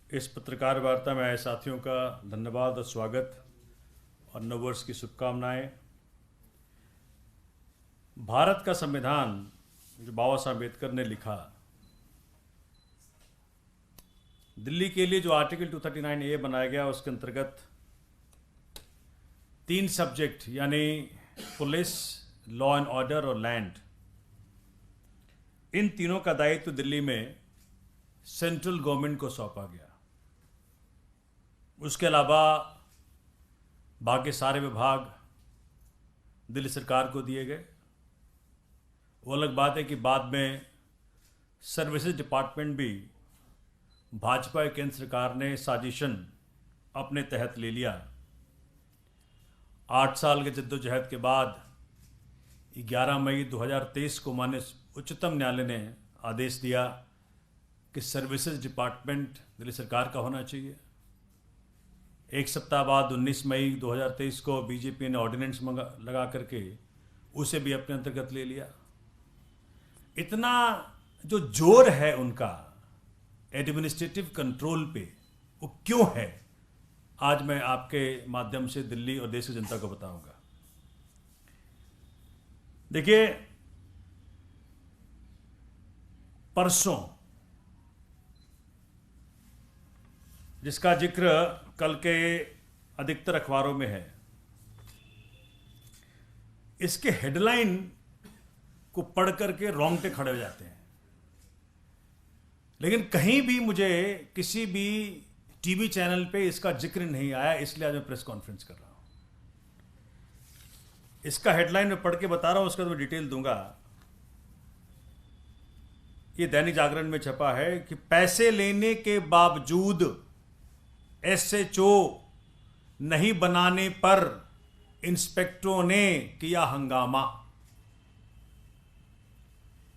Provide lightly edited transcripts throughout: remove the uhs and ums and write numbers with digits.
इस पत्रकार वार्ता में आए साथियों का धन्यवाद और स्वागत और नववर्ष की शुभकामनाएं। भारत का संविधान जो बाबा साहब अम्बेडकर ने लिखा, दिल्ली के लिए जो आर्टिकल 239A बनाया गया, उसके अंतर्गत 3 सब्जेक्ट यानी पुलिस, लॉ एंड ऑर्डर और लैंड, इन तीनों का दायित्व दिल्ली में सेंट्रल गवर्नमेंट को सौंपा गया। उसके अलावा बाकी सारे विभाग दिल्ली सरकार को दिए गए। वो अलग बात है कि बाद में सर्विसेज डिपार्टमेंट भी भाजपा केंद्र सरकार ने साजिशन अपने तहत ले लिया। 8 साल के जद्दोजहद के बाद 11 मई 2023 को माननीय उच्चतम न्यायालय ने आदेश दिया कि सर्विसेज डिपार्टमेंट दिल्ली सरकार का होना चाहिए। एक सप्ताह बाद 19 मई 2023 को बीजेपी ने ऑर्डिनेंस लगा करके उसे भी अपने अंतर्गत ले लिया। इतना जो जोर है उनका एडमिनिस्ट्रेटिव कंट्रोल पे, वो क्यों है, आज मैं आपके माध्यम से दिल्ली और देश की जनता को बताऊंगा। देखिए, परसों जिसका जिक्र कल के अधिकतर अखबारों में है, इसके हेडलाइन को पढ़ करके रोंगटे खड़े हो जाते हैं, लेकिन कहीं भी मुझे किसी भी टीवी चैनल पे इसका जिक्र नहीं आया। इसलिए आज मैं प्रेस कॉन्फ्रेंस कर रहा हूं। इसका हेडलाइन मैं पढ़ के बता रहा हूं, उसका तो मैं डिटेल दूंगा। ये दैनिक जागरण में छपा है कि पैसे लेने के बावजूद एसएचओ नहीं बनाने पर इंस्पेक्टरों ने किया हंगामा।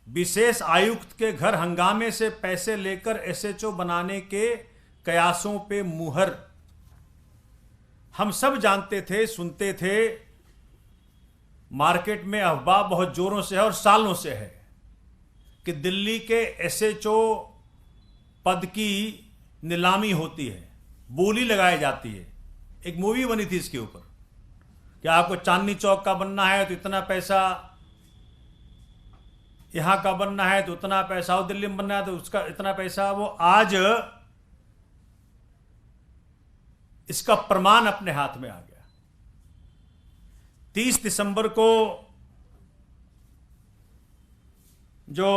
विशेष आयुक्त के घर हंगामे से पैसे लेकर एसएचओ बनाने के कयासों पे मुहर। हम सब जानते थे, सुनते थे, मार्केट में अफवाह बहुत जोरों से है और सालों से है कि दिल्ली के एसएचओ पद की नीलामी होती है, बोली लगाई जाती है। एक मूवी बनी थी इसके ऊपर कि आपको चांदनी चौक का बनना है तो इतना पैसा, यहां का बनना है तो उतना पैसा, और दिल्ली में बनना है तो उसका इतना पैसा। वो आज इसका प्रमाण अपने हाथ में आ गया। 30 दिसंबर को जो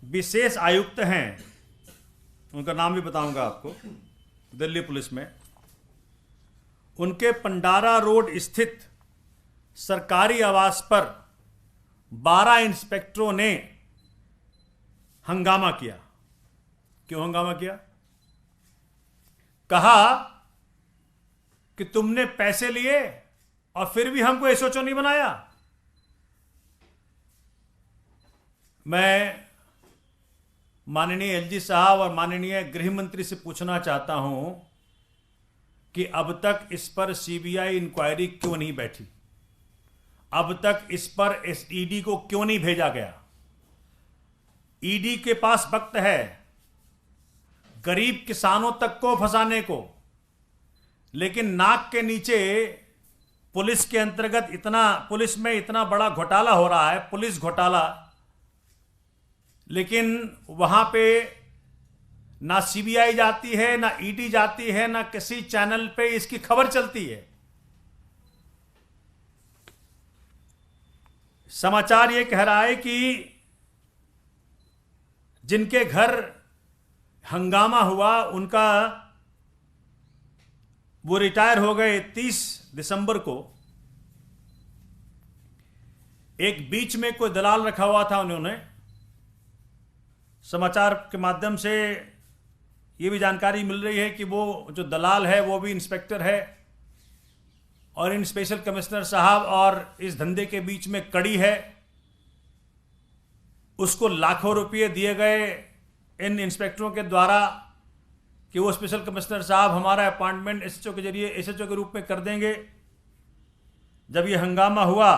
विशेष आयुक्त हैं, उनका नाम भी बताऊंगा आपको, दिल्ली पुलिस में, उनके पंडारा रोड स्थित सरकारी आवास पर 12 इंस्पेक्टरों ने हंगामा किया। क्यों हंगामा किया? कहा कि तुमने पैसे लिए और फिर भी हमको एसएचओ नहीं बनाया। मैं माननीय एलजी साहब और माननीय गृह मंत्री से पूछना चाहता हूं कि अब तक इस पर सीबीआई इंक्वायरी क्यों नहीं बैठी? अब तक इस पर ईडी को क्यों नहीं भेजा गया? ईडी के पास वक्त है गरीब किसानों तक को फंसाने को, लेकिन नाक के नीचे पुलिस के अंतर्गत पुलिस में इतना बड़ा घोटाला हो रहा है, पुलिस घोटाला, लेकिन वहां पे ना सीबीआई जाती है, ना ईडी जाती है, ना किसी चैनल पे इसकी खबर चलती है। समाचार ये कह रहा है कि जिनके घर हंगामा हुआ उनका, वो रिटायर हो गए 30 दिसंबर को। एक बीच में कोई दलाल रखा हुआ था उन्होंने। समाचार के माध्यम से ये भी जानकारी मिल रही है कि वो जो दलाल है वो भी इंस्पेक्टर है, और इन स्पेशल कमिश्नर साहब और इस धंधे के बीच में कड़ी है। उसको लाखों रुपए दिए गए इन इंस्पेक्टरों के द्वारा कि वो स्पेशल कमिश्नर साहब हमारा अपॉइंटमेंट एसएचओ के जरिए, एसएचओ के रूप में कर देंगे। जब ये हंगामा हुआ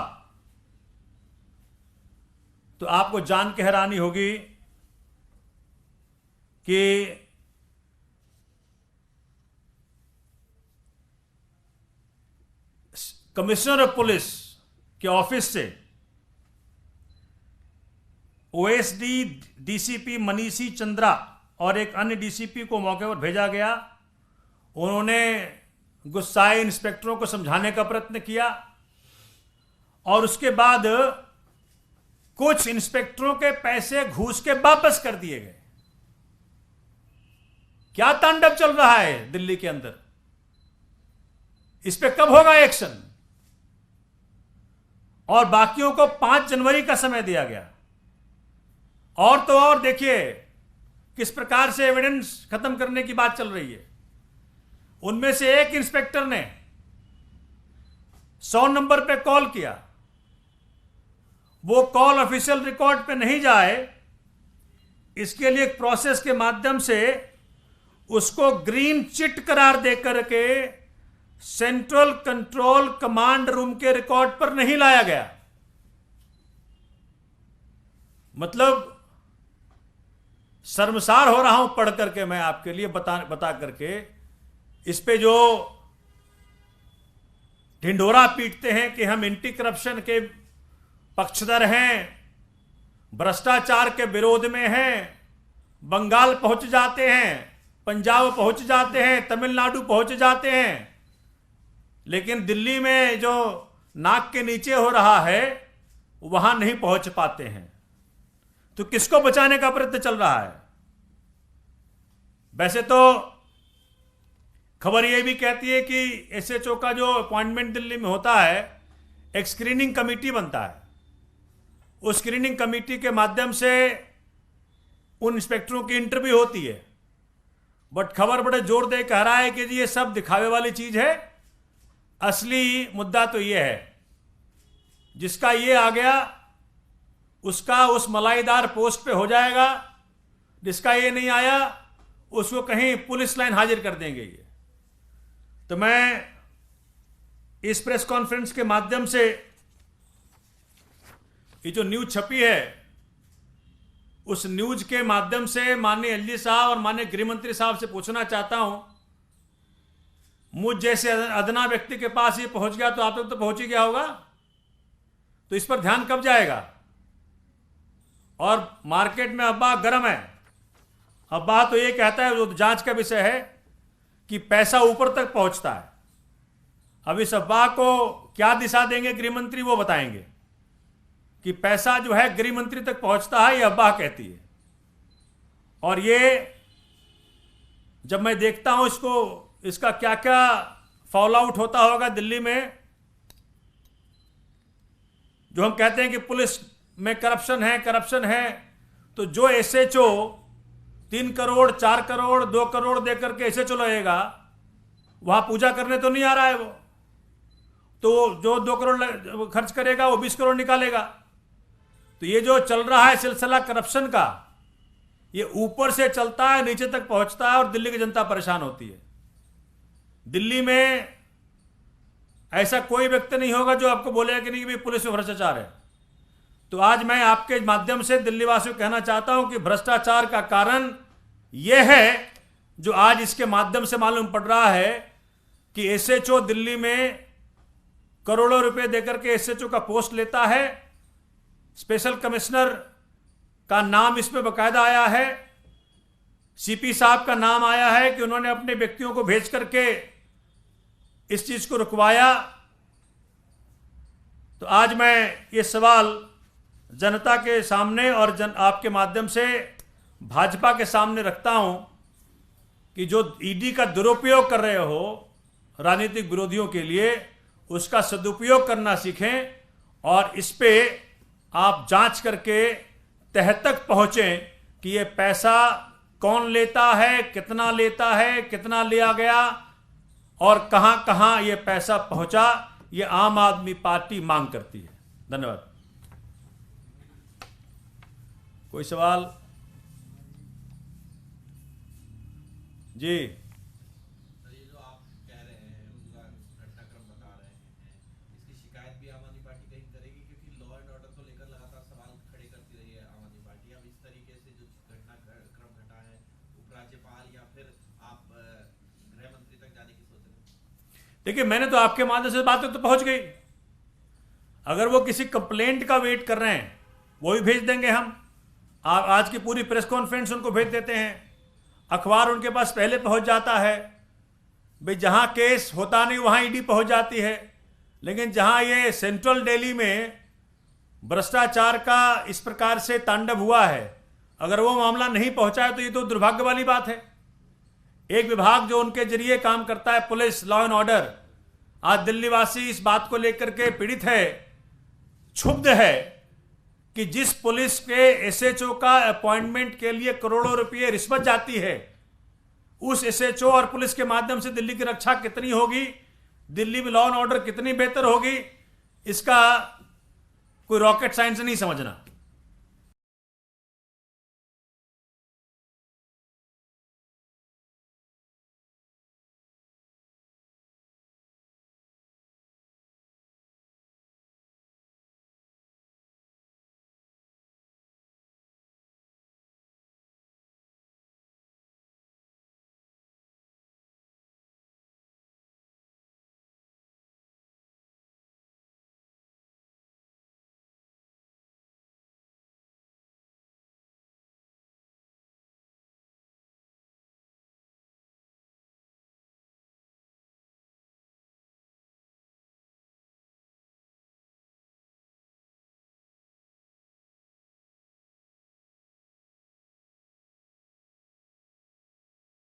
तो आपको जान के हैरानी होगी कि कमिश्नर ऑफ पुलिस के ऑफिस से ओएसडी डीसीपी मनीषी चंद्रा और एक अन्य डीसीपी को मौके पर भेजा गया। उन्होंने गुस्साए इंस्पेक्टरों को समझाने का प्रयत्न किया और उसके बाद कुछ इंस्पेक्टरों के पैसे घूस के वापस कर दिए गए। क्या तांडव चल रहा है दिल्ली के अंदर? इस पे कब होगा एक्शन? और बाकियों को 5 जनवरी का समय दिया गया। और तो और देखिए किस प्रकार से एविडेंस खत्म करने की बात चल रही है। उनमें से एक इंस्पेक्टर ने 100 नंबर पे कॉल किया। वो कॉल ऑफिशियल रिकॉर्ड पे नहीं जाए, इसके लिए एक प्रोसेस के माध्यम से उसको ग्रीन चिट करार देकर के सेंट्रल कंट्रोल कमांड रूम के रिकॉर्ड पर नहीं लाया गया। मतलब शर्मसार हो रहा हूं पढ़ करके मैं आपके लिए बता करके। इस पे जो ढिंढोरा पीटते हैं कि हम एंटी करप्शन के पक्षधर हैं, भ्रष्टाचार के विरोध में हैं, बंगाल पहुंच जाते हैं, पंजाब पहुंच जाते हैं, तमिलनाडु पहुंच जाते हैं, लेकिन दिल्ली में जो नाक के नीचे हो रहा है वहां नहीं पहुंच पाते हैं। तो किसको बचाने का प्रयत्न चल रहा है? वैसे तो खबर यह भी कहती है कि एसएचओ का जो अपॉइंटमेंट दिल्ली में होता है, एक स्क्रीनिंग कमेटी बनता है। उस स्क्रीनिंग कमेटी के माध्यम से उन इंस्पेक्टरों की इंटरव्यू होती है। बट खबर बड़े जोर दे कह रहा है कि जी ये सब दिखावे वाली चीज है, असली मुद्दा तो ये है। जिसका ये आ गया उसका उस मलाईदार पोस्ट पे हो जाएगा, जिसका ये नहीं आया उसको कहीं पुलिस लाइन हाजिर कर देंगे ये। तो मैं इस प्रेस कॉन्फ्रेंस के माध्यम से ये जो न्यूज छपी है उस न्यूज के माध्यम से माननीय एलजी साहब और माननीय गृह मंत्री साहब से पूछना चाहता हूं, मुझ जैसे अदना व्यक्ति के पास ये पहुंच गया तो आप तक तो पहुंच ही गया होगा, तो इस पर ध्यान कब जाएगा? और मार्केट में अफवाह गर्म है। अफवाह तो ये कहता है, जो जांच का विषय है, कि पैसा ऊपर तक पहुंचता है। अब इस अफवाह को क्या दिशा देंगे गृह मंत्री, वो बताएंगे कि पैसा जो है गृह मंत्री तक पहुंचता है, ये अफवाह कहती है। और ये जब मैं देखता हूं इसका क्या क्या फॉल आउट होता होगा दिल्ली में, जो हम कहते हैं कि पुलिस में करप्शन है, तो जो एसएचओ 3 करोड़ 4 करोड़ 2 करोड़ देकर के एसएचओ लगेगा, वहां पूजा करने तो नहीं आ रहा है वो, तो जो 2 करोड़ खर्च करेगा वो 20 करोड़ निकालेगा। तो ये जो चल रहा है सिलसिला करप्शन का, ये ऊपर से चलता है, नीचे तक पहुंचता है और दिल्ली की जनता परेशान होती है। दिल्ली में ऐसा कोई व्यक्ति नहीं होगा जो आपको बोलेगा कि नहीं भाई पुलिस में भ्रष्टाचार है। तो आज मैं आपके माध्यम से दिल्ली वासियों को कहना चाहता हूं कि भ्रष्टाचार का कारण यह है जो आज इसके माध्यम से मालूम पड़ रहा है कि एसएचओ दिल्ली में करोड़ों रुपए देकर के एसएचओ का पोस्ट लेता है। स्पेशल कमिश्नर का नाम इसमें बकायदा आया है, सीपी साहब का नाम आया है कि उन्होंने अपने व्यक्तियों को भेज करके इस चीज को रुकवाया। तो आज मैं ये सवाल जनता के सामने और आपके माध्यम से भाजपा के सामने रखता हूं कि जो ईडी का दुरुपयोग कर रहे हो राजनीतिक विरोधियों के लिए, उसका सदुपयोग करना सीखें और इस पे आप जांच करके तह तक पहुंचें कि ये पैसा कौन लेता है, कितना लिया गया और कहां कहां ये पैसा पहुंचा। ये आम आदमी पार्टी मांग करती है। धन्यवाद। कोई सवाल? जी, ये जो आप कह रहे हैं उनका घटनाक्रम बता रहे हैं, इसकी शिकायत भी आम आदमी पार्टी कहीं करेगी, क्योंकि लॉ एंड ऑर्डर को लेकर लगातार सवाल खड़े करती रही है आम आदमी पार्टी। अब इस तरीके से जो घटनाक्रम घटा है, उपराज्यपाल या फिर आप गृह मंत्री तक जाने की सोच रहे हैं? देखिए, मैंने तो आपके माध्यम से बात तो पहुंच गई। अगर वो किसी कंप्लेंट का वेट कर रहे हैं, वो भी भेज देंगे हम। आज की पूरी प्रेस कॉन्फ्रेंस उनको भेज देते हैं, अखबार उनके पास पहले पहुंच जाता है। भाई, जहां केस होता नहीं वहां ईडी पहुंच जाती है, लेकिन जहां ये सेंट्रल दिल्ली में भ्रष्टाचार का इस प्रकार से तांडव हुआ है, अगर वो मामला नहीं पहुंचा है तो ये तो दुर्भाग्य वाली बात है। एक विभाग जो उनके जरिए काम करता है, पुलिस, लॉ एंड ऑर्डर, आज दिल्लीवासी इस बात को लेकर के पीड़ित है, क्षुब्ध है कि जिस पुलिस के एसएचओ का अपॉइंटमेंट के लिए करोड़ों रुपए रिश्वत जाती है, उस एसएचओ और पुलिस के माध्यम से दिल्ली की रक्षा कितनी होगी, दिल्ली में लॉ एंड ऑर्डर कितनी बेहतर होगी, इसका कोई रॉकेट साइंस नहीं समझना।